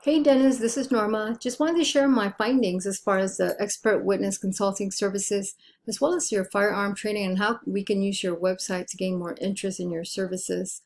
Hey Dennis, this is Norma. Just wanted to share my findings as far as the expert witness consulting services, as well as your firearm training and how we can use your website to gain more interest in your services.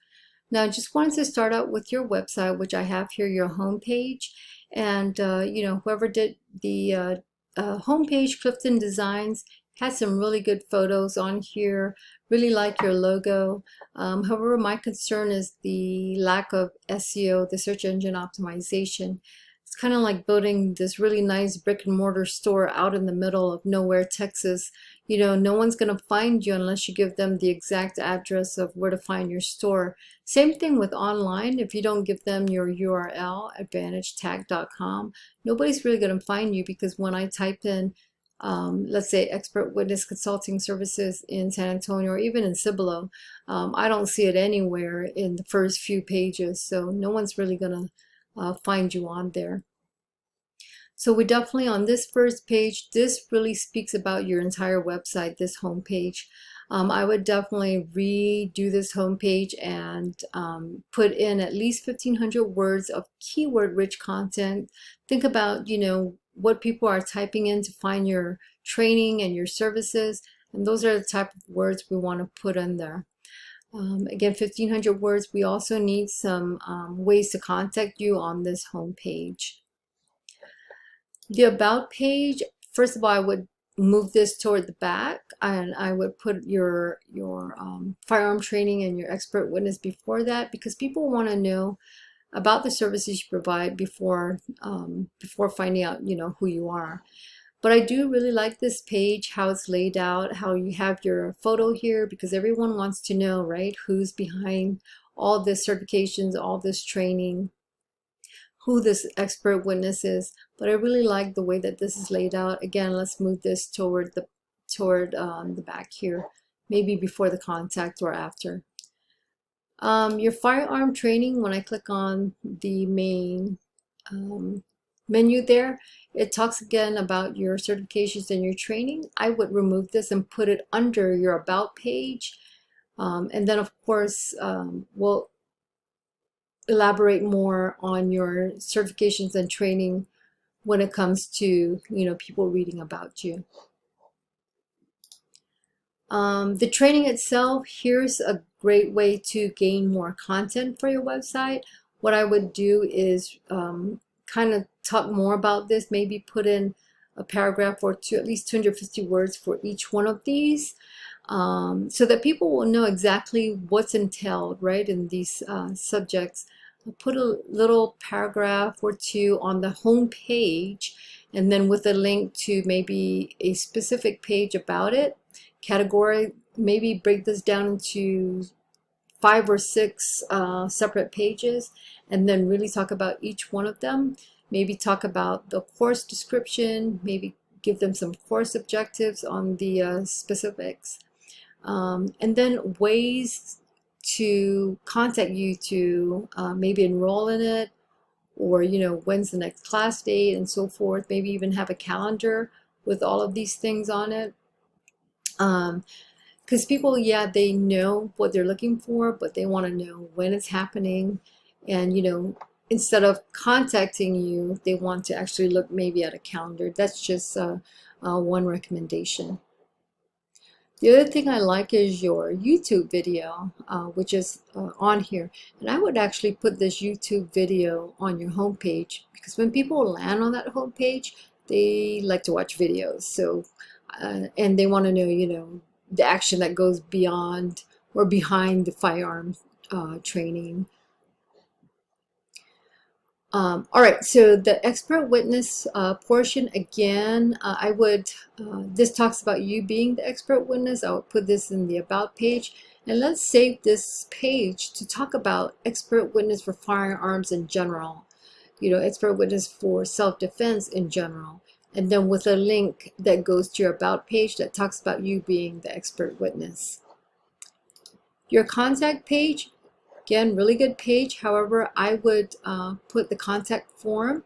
Now, I just wanted to start out with your website, which I have here, your homepage. And, whoever did the homepage, Clifton Designs, had some really good photos on here. Really like your logo. However, my concern is the lack of SEO, the search engine optimization. It's kind of like building this really nice brick and mortar store out in the middle of nowhere, Texas. No one's going to find you unless you give them the exact address of where to find your store. Same thing with online. If you don't give them your URL, advantagetag.com, nobody's really going to find you because when I type in, let's say, expert witness consulting services in San Antonio or even in Cibolo, I don't see it anywhere in the first few pages. So no one's really going to find you on there. So we definitely, on this first page, this really speaks about your entire website, this homepage. I would definitely redo this homepage and put in at least 1,500 words of keyword-rich content. Think about, what people are typing in to find your training and your services, and those are the type of words we want to put in there. Again, 1,500 words. We also need some ways to contact you on this homepage. The About page, first of all, I would move this toward the back and I would put your firearm training and your expert witness before that because people want to know about the services you provide before finding out, who you are. But I do really like this page, how it's laid out, how you have your photo here because everyone wants to know, right, who's behind all this certifications, all this training, who this expert witness is. But I really like the way that this is laid out. Again, let's move this toward the back here, maybe before the contact or after. Your firearm training, when I click on the main menu there, it talks again about your certifications and your training. I would remove this and put it under your About page. And then, of course, we'll elaborate more on your certifications and training when it comes to people reading about you. The training itself, here's a great way to gain more content for your website. What I would do is kind of talk more about this, maybe put in a paragraph or two, at least 250 words for each one of these, so that people will know exactly what's entailed, right, in these subjects. I'll put a little paragraph or two on the home page and then with a link to maybe a specific page about it. Category, maybe break this down into 5 or 6 separate pages and then really talk about each one of them. Maybe talk about the course description, maybe give them some course objectives on the specifics. And then ways to contact you to maybe enroll in it, or when's the next class date and so forth. Maybe even have a calendar with all of these things on it. Because people, yeah, they know what they're looking for, but they want to know when it's happening. And instead of contacting you, they want to actually look maybe at a calendar. That's just one recommendation. The other thing I like is your YouTube video, which is on here. And I would actually put this YouTube video on your homepage because when people land on that homepage, they like to watch videos. So, and they want to know, the action that goes beyond or behind the firearm training. All right, so the expert witness portion, again, this talks about you being the expert witness. I would put this in the About page. And let's save this page to talk about expert witness for firearms in general, expert witness for self-defense in general. And then with a link that goes to your About page that talks about you being the expert witness. Your contact page, again, really good page. However, I would put the contact form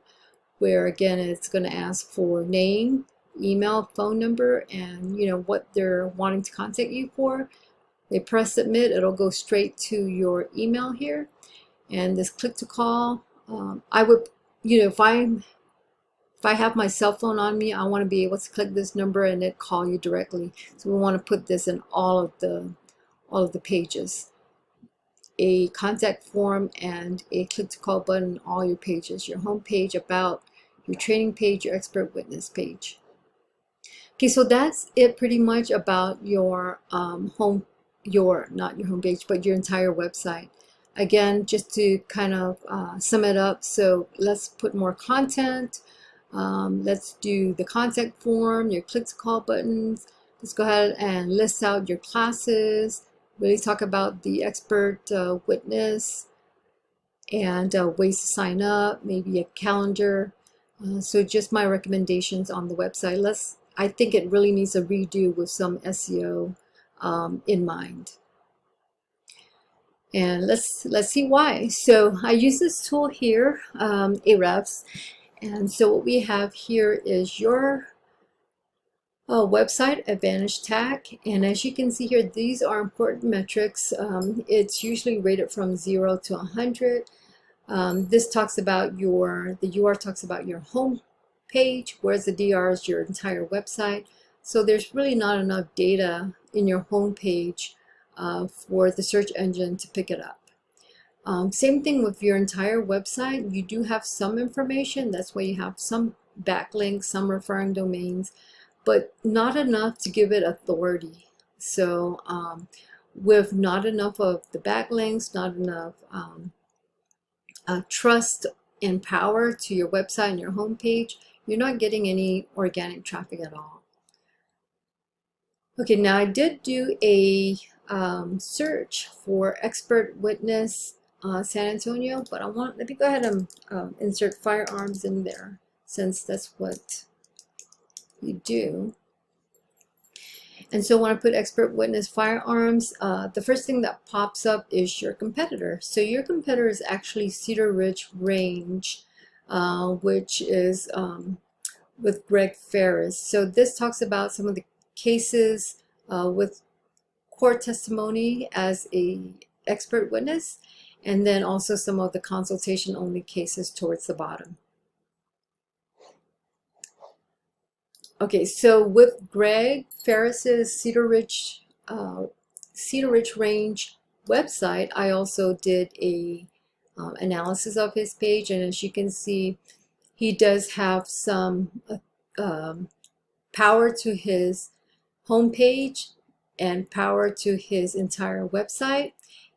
where, again, it's going to ask for name, email, phone number, and what they're wanting to contact you for. They press submit, it'll go straight to your email here. And this click to call, I would if I have my cell phone on me, I want to be able to click this number and it call you directly. So we want to put this in all of the pages. A contact form and a click to call button in all your pages, your home page, about, your training page, your expert witness page. Okay, so that's it pretty much about your not your home page, but your entire website. Again, just to kind of sum it up, so let's put more content. Let's do the contact form, your click to call buttons. Let's go ahead and list out your classes, really talk about the expert witness and ways to sign up, maybe a calendar. So just my recommendations on the website. I think it really needs a redo with some SEO in mind. And let's see why. So I use this tool here, Ahrefs. And so what we have here is your website Advantage Tag. And as you can see here, these are important metrics. It's usually rated from 0 to 100. This talks about the UR talks about your home page, whereas the DR is your entire website. So there's really not enough data in your home page for the search engine to pick it up. Same thing with your entire website. You do have some information. That's why you have some backlinks, some referring domains, but not enough to give it authority. So with not enough of the backlinks, not enough trust and power to your website and your homepage, you're not getting any organic traffic at all. Okay, now I did do a search for expert witness San Antonio, but let me go ahead and insert firearms in there, since that's what you do. And so when I put expert witness firearms, the first thing that pops up is your competitor. So your competitor is actually Cedar Ridge Range, which is with Greg Ferris. So this talks about some of the cases with court testimony as a expert witness, and then also some of the consultation only cases towards the bottom. Okay, so with Greg Ferris's Cedar Ridge Range website, I also did a analysis of his page, and as you can see, he does have some power to his homepage and power to his entire website.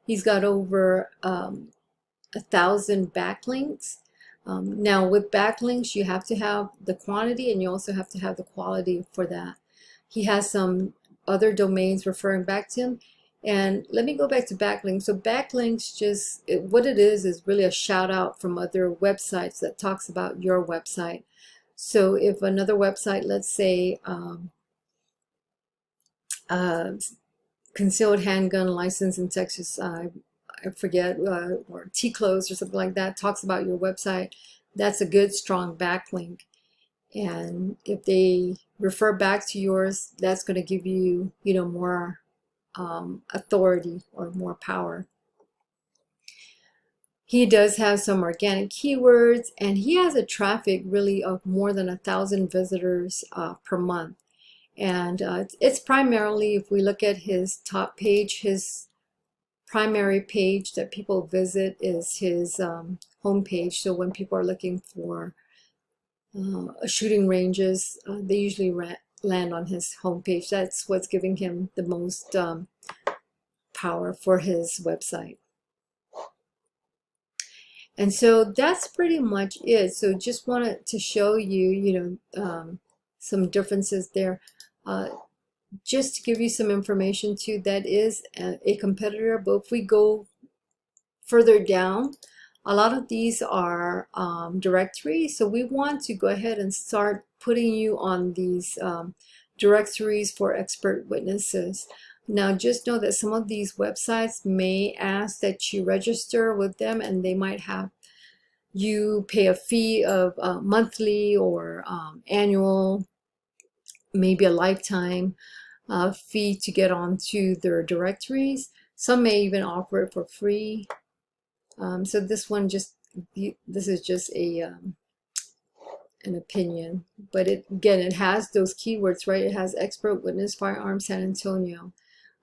He's got over 1,000 backlinks. Now with backlinks, you have to have the quantity and you also have to have the quality for that. He has some other domains referring back to him. And let me go back to backlinks. So backlinks, what it is really a shout out from other websites that talks about your website. So if another website, let's say concealed handgun license in Texas, I forget, or T-Close or something like that, talks about your website, that's a good strong backlink. And if they refer back to yours, that's going to give you, more authority or more power. He does have some organic keywords, and he has a traffic really of more than 1,000 visitors per month. And it's primarily, if we look at his top page, his primary page that people visit is his home page. So when people are looking for shooting ranges, they usually land on his home page. That's what's giving him the most power for his website. And so that's pretty much it. So just wanted to show you, some differences there. Just to give you some information too, that is a competitor, but if we go further down, a lot of these are directories. So we want to go ahead and start putting you on these directories for expert witnesses. Now just know that some of these websites may ask that you register with them, and they might have you pay a fee of monthly or annual, maybe a lifetime fee to get onto their directories. Some may even offer it for free. So this is just a an opinion. But again, it has those keywords, right? It has expert witness firearm San Antonio.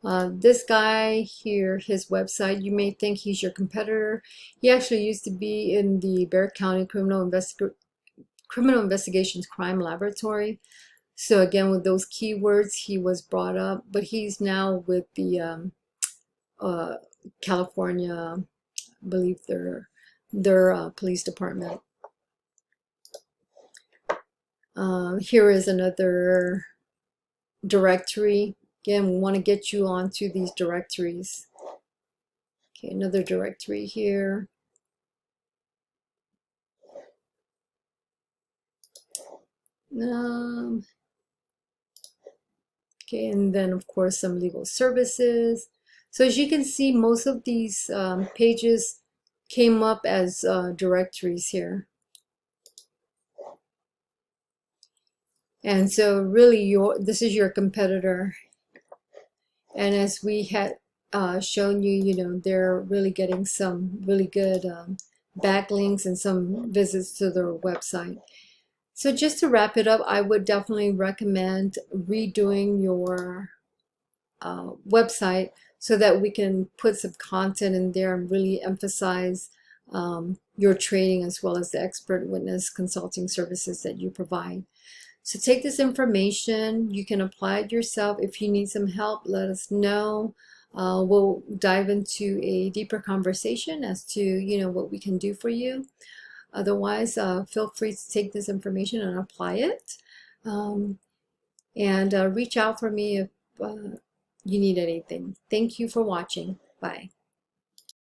This guy here, his website, you may think he's your competitor. He actually used to be in the Bexar County Criminal Investigations Crime Laboratory. So again, with those keywords, he was brought up, but he's now with the California, I believe their police department. Here is another directory. Again, we want to get you onto these directories. Okay, another directory here. Okay, and then of course some legal services. So as you can see, most of these pages came up as directories here. And so really this is your competitor. And as we had shown you, they're really getting some really good backlinks and some visits to their website. So just to wrap it up, I would definitely recommend redoing your website so that we can put some content in there and really emphasize your training as well as the expert witness consulting services that you provide. So take this information, you can apply it yourself. If you need some help, let us know. We'll dive into a deeper conversation as to what we can do for you. Otherwise, feel free to take this information and apply it. And reach out for me if you need anything. Thank you for watching. Bye.